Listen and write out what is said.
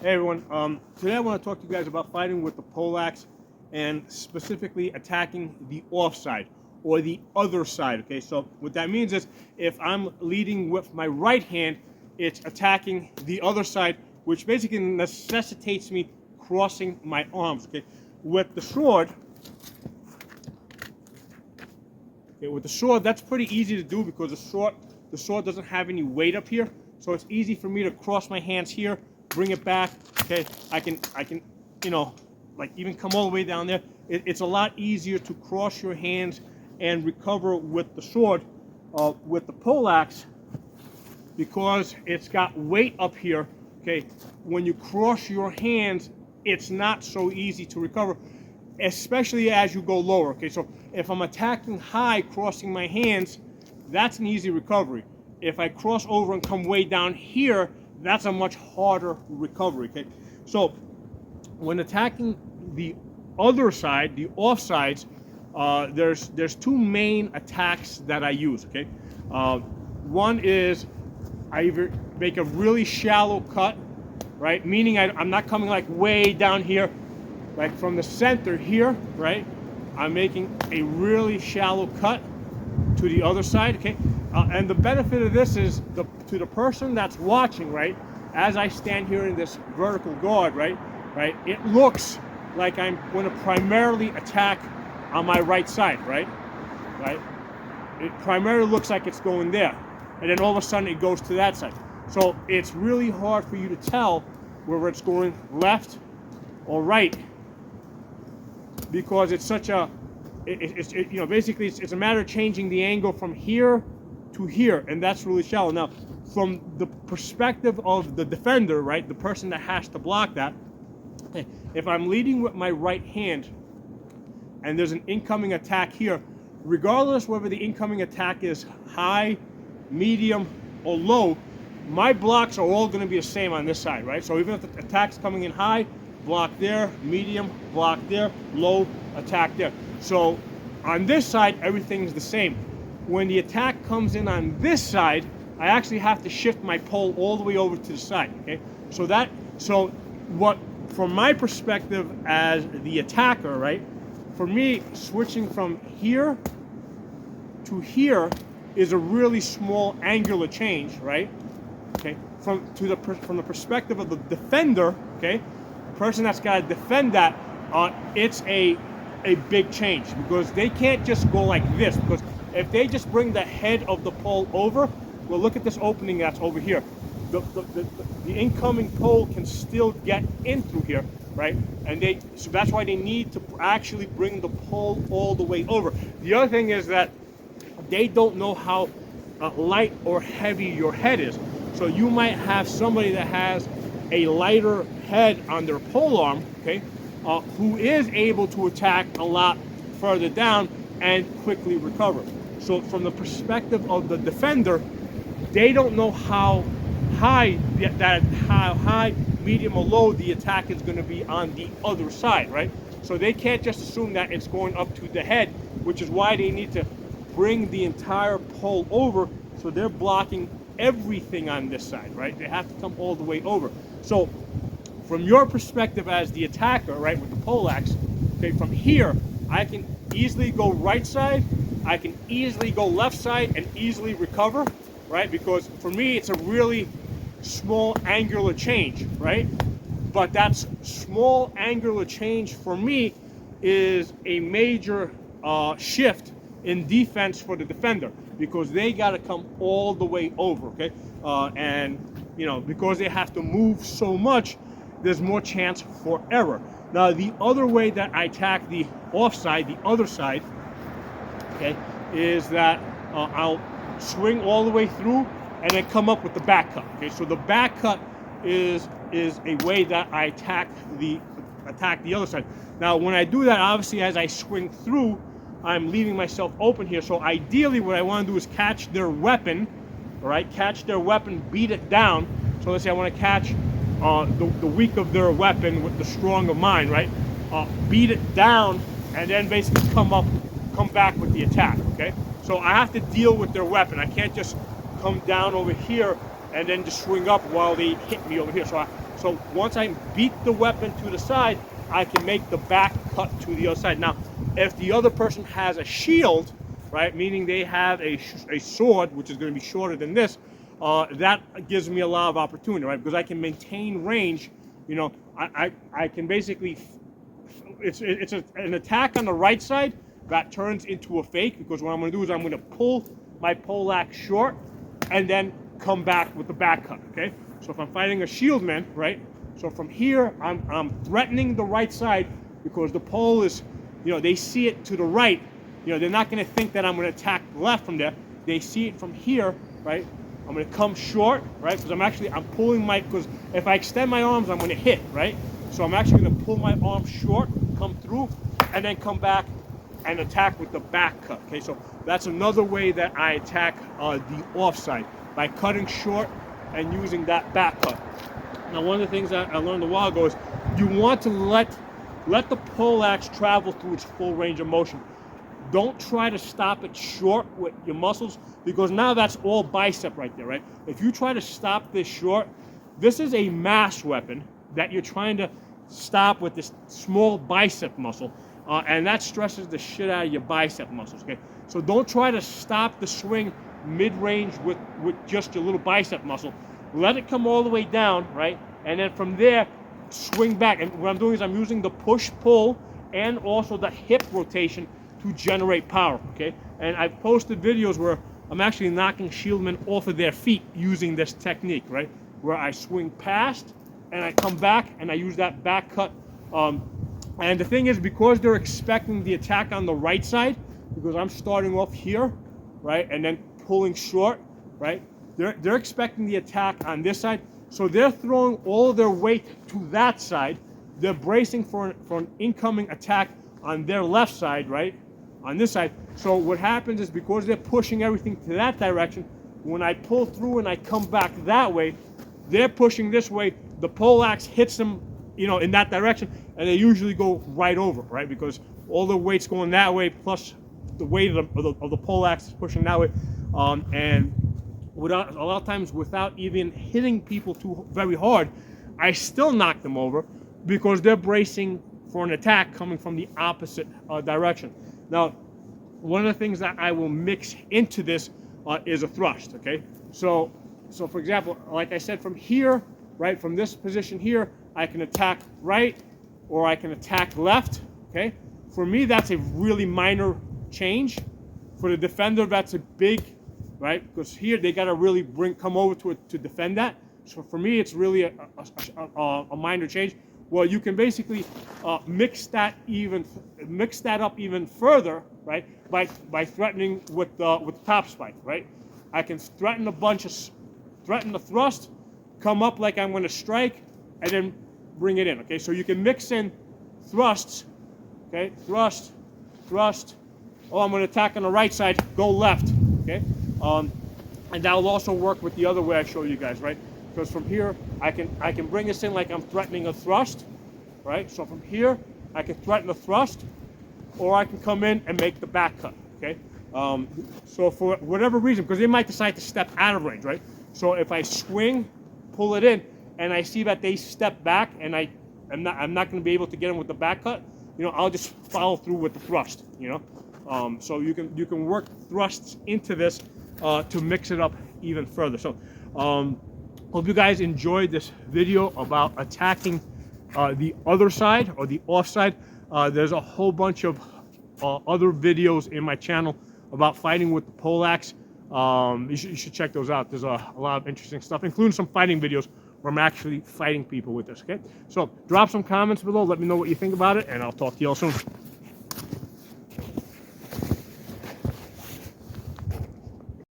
Hey everyone, today I want to talk to you guys about fighting with the poleaxe and specifically attacking the offside or the other side, okay? So what that means is if I'm leading with my right hand, it's attacking the other side, which basically necessitates me crossing my arms, okay? With the sword, that's pretty easy to do because the sword doesn't have any weight up here, so it's easy for me to cross my hands here, bring it back. Okay, I can, you know, like even come all the way down there. It's a lot easier to cross your hands and recover with the sword. With the poleaxe, because it's got weight up here. Okay, when you cross your hands, it's not so easy to recover, especially as you go lower. Okay, so if I'm attacking high, crossing my hands, that's an easy recovery. If I cross over and come way down here, that's a much harder recovery. Okay, so when attacking the other side, the offsides, there's two main attacks that I use. Okay, one is I either make a really shallow cut, right? Meaning I'm not coming like way down here, like from the center here, right? I'm making a really shallow cut to the other side, okay? And the benefit of this is to the person that's watching, right? As I stand here in this vertical guard, right? It looks like I'm going to primarily attack on my right side, right? It primarily looks like it's going there, and then all of a sudden it goes to that side. So it's really hard for you to tell whether it's going left or right because it's such a basically it's a matter of changing the angle from here to here, and that's really shallow. Now, from the perspective of the defender, right, the person that has to block that, if I'm leading with my right hand and there's an incoming attack here, regardless whether the incoming attack is high, medium, or low, my blocks are all going to be the same on this side, right? So even if the attack's coming in high, block there, medium, block there, low, attack there. So on this side, everything's the same. When the attack comes in on this side, I actually have to shift my pole all the way over to the side, okay? So what, from my perspective as the attacker, right? For me, switching from here to here is a really small angular change, right? Okay, from the perspective of the defender, okay, the person that's got to defend that, it's a big change because they can't just go like this, because if they just bring the head of the pole over, well, look at this opening that's over here. The incoming pole can still get in through here, right? And so that's why they need to actually bring the pole all the way over. The other thing is that they don't know how light or heavy your head is. So you might have somebody that has a lighter head on their pole arm, okay, who is able to attack a lot further down and quickly recover. So from the perspective of the defender, they don't know how high, medium, or low the attack is going to be on the other side, right? So they can't just assume that it's going up to the head, which is why they need to bring the entire pole over, so they're blocking everything on this side, right? They have to come all the way over. So from your perspective as the attacker, right, with the poleaxe, okay, from here, I can easily go right side, I can easily go left side and easily recover, right? Because for me, it's a really small angular change, right? But that small angular change for me is a major shift in defense for the defender, because they got to come all the way over, okay? And because they have to move so much, there's more chance for error. Now, the other way that I attack the offside, the other side, okay, is that I'll swing all the way through and then come up with the back cut. Okay, so the back cut is a way that I attack the other side. Now, when I do that, obviously, as I swing through, I'm leaving myself open here. So ideally, what I want to do is catch their weapon, all right? Catch their weapon, beat it down. So let's say I want to catch the weak of their weapon with the strong of mine, right? Beat it down and then basically come back with the attack, okay? So I have to deal with their weapon. I can't just come down over here and then just swing up while they hit me over here. So once I beat the weapon to the side, I can make the back cut to the other side. Now, if the other person has a shield, right, meaning they have a sword, which is going to be shorter than this, that gives me a lot of opportunity, right? Because I can maintain range. You know, I can basically, it's an attack on the right side that turns into a fake, because what I'm going to do is I'm going to pull my poleaxe short and then come back with the back cut, okay? So if I'm fighting a shield man, right? So from here, I'm threatening the right side, because the pole is, you know, they see it to the right. You know, they're not going to think that I'm going to attack left from there. They see it from here, right? I'm going to come short, right? Because I'm pulling because if I extend my arms, I'm going to hit, right? So I'm actually going to pull my arm short, come through, and then come back and attack with the back cut, okay? So that's another way that I attack the offside, by cutting short and using that back cut. Now, one of the things that I learned a while ago is you want to let the poleaxe travel through its full range of motion. Don't try to stop it short with your muscles, because now that's all bicep right there, right? If you try to stop this short, this is a mass weapon that you're trying to stop with this small bicep muscle, and that stresses the shit out of your bicep muscles, okay? So don't try to stop the swing mid-range with just your little bicep muscle. Let it come all the way down, right? And then from there, swing back. And what I'm doing is I'm using the push-pull and also the hip rotation to generate power, okay? And I've posted videos where I'm actually knocking shieldmen off of their feet using this technique, right? Where I swing past and I come back and I use that back cut. And the thing is, because they're expecting the attack on the right side, because I'm starting off here, right? And then pulling short, right? They're expecting the attack on this side. So they're throwing all their weight to that side. They're bracing for an incoming attack on their left side, right? On this side. So what happens is, because they're pushing everything to that direction, when I pull through and I come back that way, they're pushing this way. The poleaxe hits them, you know, in that direction, and they usually go right over, right? Because all the weight's going that way, plus the weight of the poleaxe is pushing that way, and a lot of times without even hitting people very hard, I still knock them over, because they're bracing for an attack coming from the opposite direction. Now, one of the things that I will mix into this is a thrust, okay? So for example, like I said, from here, right, from this position here, I can attack right, or I can attack left, okay? For me, that's a really minor change. For the defender, that's a big, right? Because here they got to really come over to it to defend that. So for me, it's really a minor change. Well, you can basically mix that up even further, right? By threatening with the top spike, right? I can threaten the thrust, come up like I'm going to strike, and then bring it in. Okay, so you can mix in thrusts. Okay, thrust. Oh, I'm going to attack on the right side. Go left. Okay, and that will also work with the other way I show you guys, right? Because from here, I can bring this in like I'm threatening a thrust, right? So from here, I can threaten a thrust, or I can come in and make the back cut, okay? So for whatever reason, because they might decide to step out of range, right? So if I swing, pull it in, and I see that they step back, and I'm not going to be able to get them with the back cut, you know, I'll just follow through with the thrust, you know? So you can work thrusts into this to mix it up even further. So hope you guys enjoyed this video about attacking the other side, or the offside. There's a whole bunch of other videos in my channel about fighting with the poleaxe. You should check those out. There's a lot of interesting stuff, including some fighting videos where I'm actually fighting people with this, okay? So drop some comments below. Let me know what you think about it, and I'll talk to you all soon.